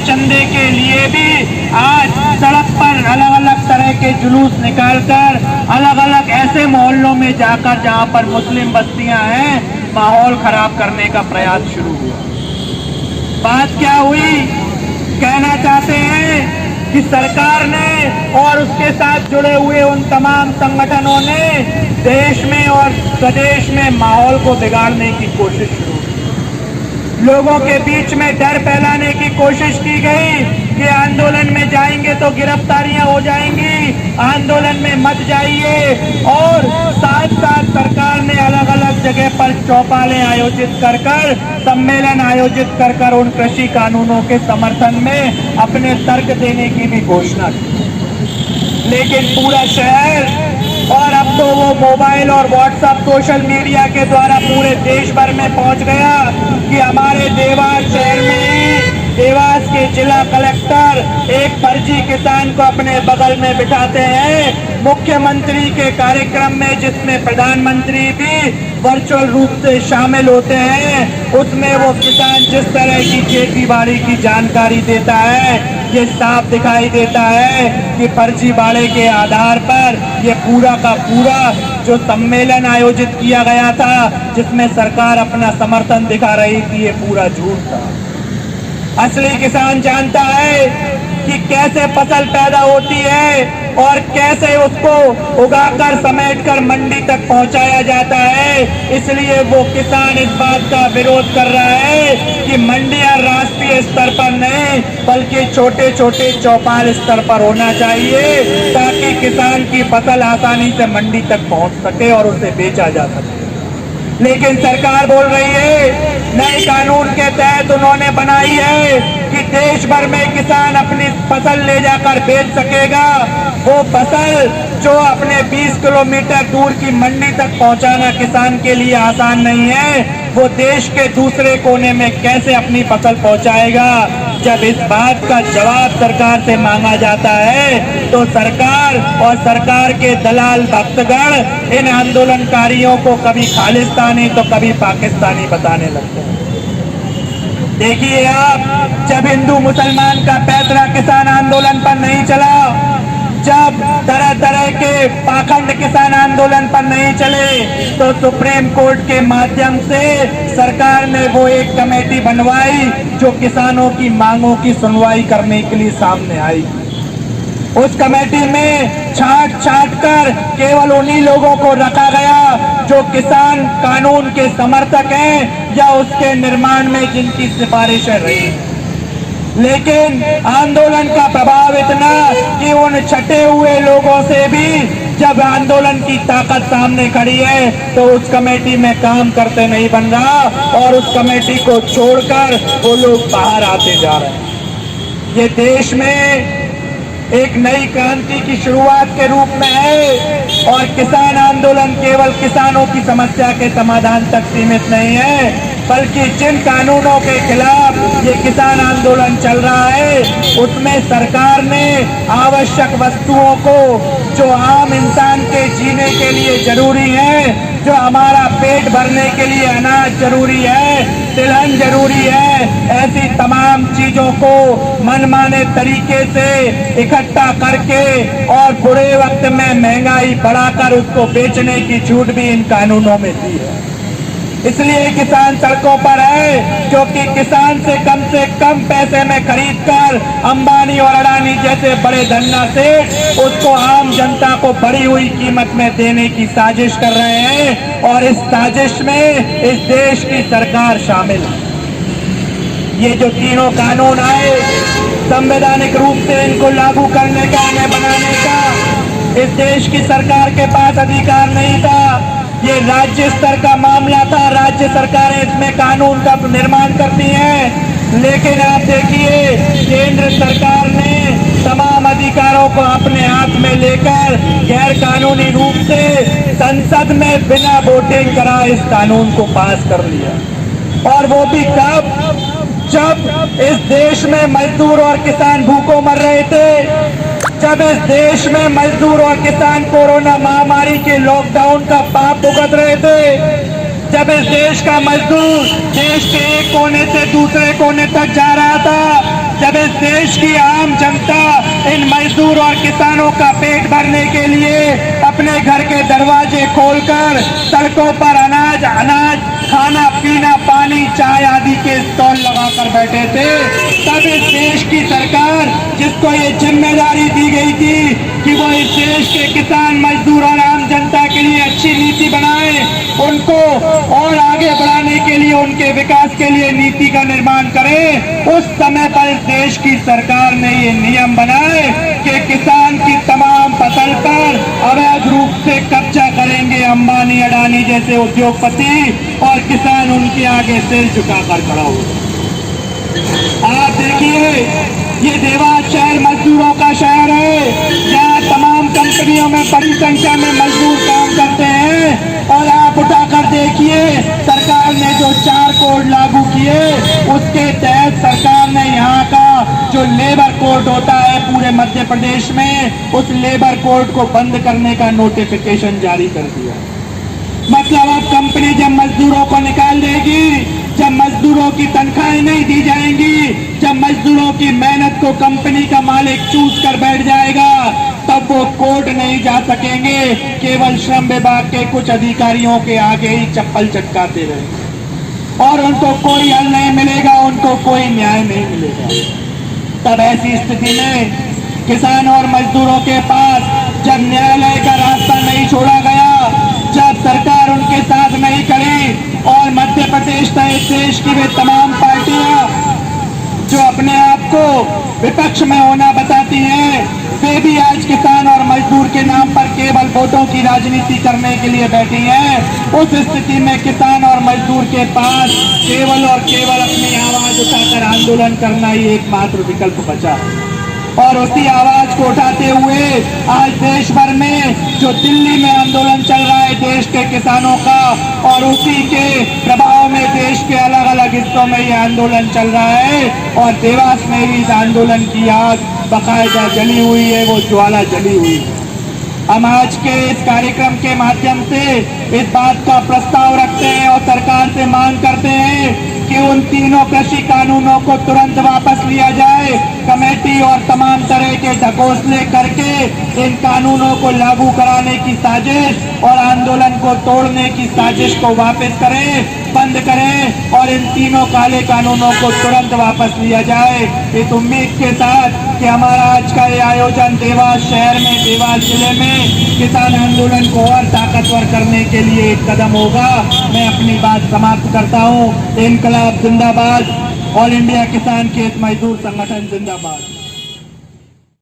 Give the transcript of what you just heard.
चंदे के लिए भी आज सड़क पर अलग अलग तरह के जुलूस निकालकर अलग अलग ऐसे मोहल्लों में जाकर जहां पर मुस्लिम बस्तियां हैं माहौल खराब करने का प्रयास शुरू हुआ। बात क्या हुई? कहना चाहते हैं कि सरकार ने और उसके साथ जुड़े हुए उन तमाम संगठनों ने देश में और प्रदेश में माहौल को बिगाड़ने की कोशिश शुरू की। लोगों के बीच में डर फैलाने की कोशिश की गई कि आंदोलन में जाएंगे तो गिरफ्तारियां हो जाएंगी, आंदोलन में मत जाइए। और साथ साथ सरकार ने अलग अलग जगह पर चौपालें आयोजित कर सम्मेलन आयोजित कर उन कृषि कानूनों के समर्थन में अपने तर्क देने की भी घोषणा की। लेकिन पूरा शहर और अब तो वो मोबाइल और व्हाट्सएप सोशल मीडिया के द्वारा पूरे देश भर में पहुंच गया कि हमारे देवास शहर में देवास के जिला कलेक्टर एक फर्जी किसान को अपने बगल में बिठाते हैं मुख्यमंत्री के कार्यक्रम में, जिसमें प्रधानमंत्री भी वर्चुअल रूप से शामिल होते हैं। उसमें वो किसान जिस तरह की खेती बाड़ी की जानकारी देता है, ये साफ दिखाई देता है कि फर्जीवाड़े के आधार पर ये पूरा का पूरा जो सम्मेलन आयोजित किया गया था जिसमें सरकार अपना समर्थन दिखा रही थी, ये पूरा झूठ था। असली किसान जानता है कि कैसे फसल पैदा होती है और कैसे उसको उगाकर समेटकर मंडी तक पहुंचाया जाता है। इसलिए वो किसान इस बात का विरोध कर रहा है कि मंडियां राष्ट्रीय स्तर पर नहीं बल्कि छोटे छोटे चौपाल स्तर पर होना चाहिए, ताकि किसान की फसल आसानी से मंडी तक पहुंच सके और उसे बेचा जा सके। लेकिन सरकार बोल रही है नए कानून के तहत उन्होंने बनाई है कि देश भर में किसान अपनी फसल ले जाकर बेच सकेगा। वो फसल जो अपने 20 किलोमीटर दूर की मंडी तक पहुंचाना किसान के लिए आसान नहीं है, वो देश के दूसरे कोने में कैसे अपनी फसल पहुंचाएगा। जब इस बात का जवाब सरकार से मांगा जाता है तो सरकार और सरकार के दलाल भक्तगण इन आंदोलनकारियों को कभी खालिस्तानी तो कभी पाकिस्तानी बताने लगते हैं। देखिए आप, जब हिंदू मुसलमान का पैतरा किसान आंदोलन पर नहीं चला, जब तरह तरह के पाखंड किसान आंदोलन पर नहीं चले, तो सुप्रीम कोर्ट के माध्यम से सरकार ने वो एक कमेटी बनवाई जो किसानों की मांगों की सुनवाई करने के लिए सामने आई। उस कमेटी में छांट कर केवल उन्हीं लोगों को रखा गया जो किसान कानून के समर्थक हैं या उसके निर्माण में जिनकी सिफारिशें रही। लेकिन आंदोलन का प्रभाव इतना कि उन छटे हुए लोगों से भी जब आंदोलन की ताकत सामने खड़ी है तो उस कमेटी में काम करते नहीं बन रहा और उस कमेटी को छोड़कर वो लोग बाहर आते जा रहे हैं। ये देश में एक नई क्रांति की शुरुआत के रूप में है और किसान आंदोलन केवल किसानों की समस्या के समाधान तक सीमित नहीं है, बल्कि जिन कानूनों के खिलाफ ये किसान आंदोलन चल रहा है उसमें सरकार ने आवश्यक वस्तुओं को जो आम इंसान के जीने के लिए जरूरी है, जो हमारा पेट भरने के लिए अनाज जरूरी है, तिलहन जरूरी है, ऐसी तमाम चीजों को मनमाने तरीके से इकट्ठा करके और बुरे वक्त में महंगाई बढ़ाकर उसको बेचने की छूट भी इन कानूनों में दी है। इसलिए किसान सड़कों पर है, क्योंकि किसान से कम पैसे में खरीदकर अंबानी और अडानी जैसे बड़े धन्ना सेठ उसको आम जनता को बढ़ी हुई कीमत में देने की साजिश कर रहे हैं और इस साजिश में इस देश की सरकार शामिल है। ये जो तीनों कानून आए संवैधानिक रूप से इनको लागू करने का, इन्हें बनाने का इस देश की सरकार के पास अधिकार नहीं था। ये राज्य स्तर का मामला था, राज्य सरकारें इसमें कानून का निर्माण करती हैं। लेकिन आप देखिए केंद्र सरकार ने तमाम अधिकारों को अपने हाथ में लेकर गैर कानूनी रूप से संसद में बिना वोटिंग करा इस कानून को पास कर लिया। और वो भी कब? जब इस देश में मजदूर और किसान भूखों मर रहे थे, जब इस देश में मजदूर और किसान कोरोना महामारी के लॉकडाउन का पाप भुगत रहे थे, जब इस देश का मजदूर देश के एक कोने से दूसरे कोने तक जा रहा था, जब इस देश की आम जनता इन मजदूर और किसानों का पेट भरने के लिए अपने घर के दरवाजे खोलकर सड़कों पर अनाज खाना पीना पानी चाय आदि के स्टॉल लगाकर बैठे थे, तब इस देश की सरकार जिसको ये जिम्मेदारी दी गई थी कि वो इस देश के किसान मजदूर और आम जनता के लिए अच्छी नीति बनाए, उनको और आगे बढ़ाने के लिए उनके विकास के लिए नीति का निर्माण करे, उस समय पर इस देश की सरकार ने ये नियम बनाए कि किसान की तमाम फसल पर अवैध रूप से कब्जा करेंगे अंबानी अडानी जैसे उद्योगपति और किसान उनके आगे सिर झुकाकर खड़ा हो। आप देखिए, ये देवास शहर मजदूरों का शहर है, जहाँ तमाम कंपनियों में बड़ी संख्या में मजदूर काम करते हैं। और आप उठाकर देखिए, सरकार ने जो 4 कोड लागू किए, उसके तहत सरकार ने यहाँ का जो लेबर कोड होता है पूरे मध्य प्रदेश में, उस लेबर कोड को बंद करने का नोटिफिकेशन जारी कर दिया। मतलब अब कंपनी जब मजदूरों को निकाल देगी, जब मजदूरों की तनख्वाहें नहीं दी जाएंगी, जब मजदूरों की मेहनत को कंपनी का मालिक चूस कर बैठ जाएगा, तब वो कोर्ट नहीं जा सकेंगे, केवल श्रम विभाग के कुछ अधिकारियों के आगे ही चप्पल चटकाते रहेंगे और उनको कोई हल नहीं मिलेगा, उनको कोई न्याय नहीं मिलेगा। तब ऐसी स्थिति में किसान और मजदूरों के पास जब न्यायालय का रास्ता नहीं छोड़ा गया, जब सरकार उनके साथ नहीं खड़ी और मध्य प्रदेश सहित देश की वे तमाम पार्टियां जो अपने आप को विपक्ष में होना बताती हैं, वे भी आज किसान और मजदूर के नाम पर केवल वोटों की राजनीति करने के लिए बैठी हैं। उस स्थिति में किसान और मजदूर के पास केवल और केवल अपनी आवाज उठाकर आंदोलन करना ही एकमात्र विकल्प बचा है। और उसी आवाज को उठाते हुए आज देश भर में जो दिल्ली में आंदोलन चल रहा है देश के किसानों का, और उसी के प्रभाव में देश के अलग अलग हिस्सों में ये आंदोलन चल रहा है। और देवास में भी इस आंदोलन की आग बाकायदा जली हुई है, वो ज्वाला जली हुई है। हम आज के इस कार्यक्रम के माध्यम से इस बात का प्रस्ताव रखते हैं और सरकार से मांग करते हैं कि उन तीनों कृषि कानूनों को तुरंत वापस लिया जाए। कमेटी और तमाम तरह के ढकोसले करके इन कानूनों को लागू कराने की साजिश और आंदोलन को तोड़ने की साजिश को वापस करें, बंद करें और इन तीनों काले कानूनों को तुरंत वापस लिया जाए। इस उम्मीद के साथ कि हमारा आज का ये आयोजन देवास शहर में, देवास जिले में किसान आंदोलन को और ताकतवर करने के लिए एक कदम होगा, मैं अपनी बात समाप्त करता हूँ। इनकलाब जिंदाबाद, ऑल इंडिया किसान खेत मजदूर संगठन जिंदाबाद।